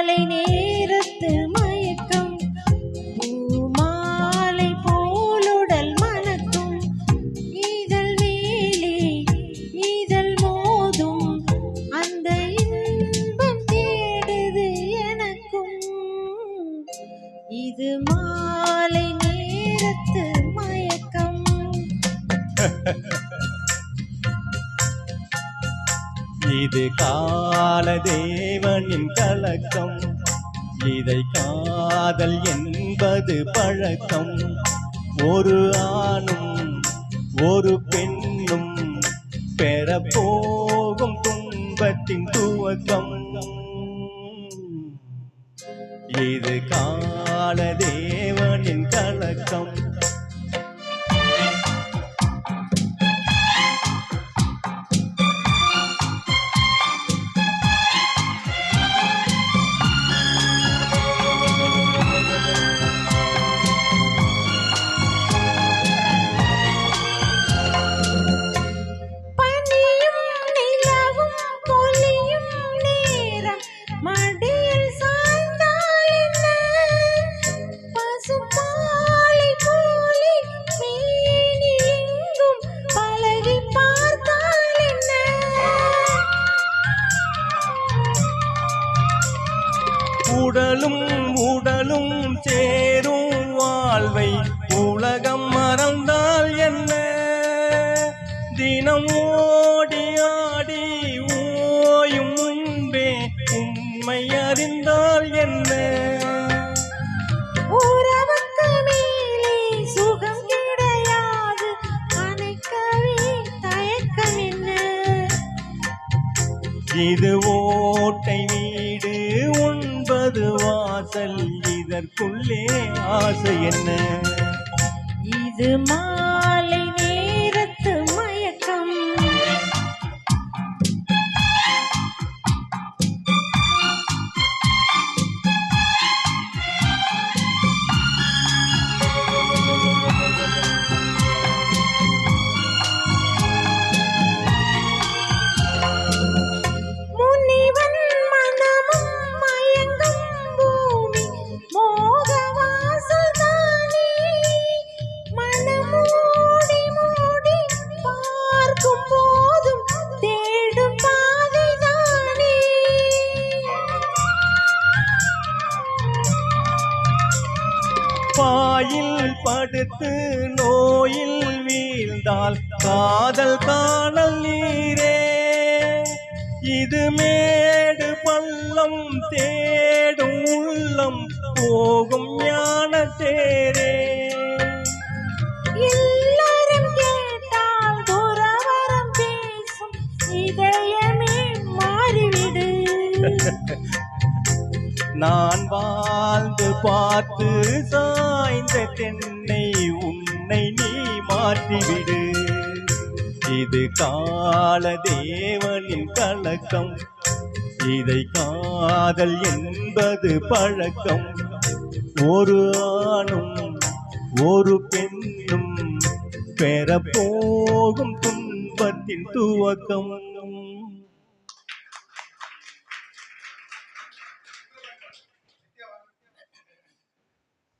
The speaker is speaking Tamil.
மாலை நேரத்து மயக்கம் பூமாலை போலுடல் மணக்கும் இதழ் மேலே இதழ் மோதும் அந்த இன்பம் தேடுது எனக்கும் இது மாலை நேரத்து மயக்கம். இது கால தேவனின் கலக்கம் இதை காதல் என்பது பழக்கம் ஒரு ஆணும் ஒரு பெண்ணும் பெறப்போகும் துன்பத்தின் துவக்கம் இது கால தேவனின் கலக்கம். உடலும் உடலும் சேரும் வாழ்வை உலகம் மறந்தால் என்ன தினம் ஓடி ஆடி ஓயும் முன்பே உண்மை அறிந்தால் என்ன உறவுக்கு மேலே சுகம் கிடையாது அணைக்கவே தயக்கம் என்ன இது ஓட்டை வீடு ஒன்பது வாசல் இதற்குள்ளே ஆசை என்ன இது மாலை நேரத்து மயக்கம். பாயில் படுத்து நோயில் வீழ்ந்தால் காதல் காணல் நீரே இது மேடு பள்ளம் தேடும் உள்ளம் போகும் ஞான தேரே எல்லாரும் கேட்டால் துறவரம் பேசும் இதயமே மாறிவிடு நான் வாழ்ந்து பார்த்து சாய்ந்த தென்னை உன்னை நீ மாற்றிவிடு இது கால தேவனின் கலக்கம் இதை காதல் என்பது பழக்கம் ஒரு ஆணும் ஒரு பெண்ணும் பெறப்போகும் துன்பத்தின் துவக்கம்.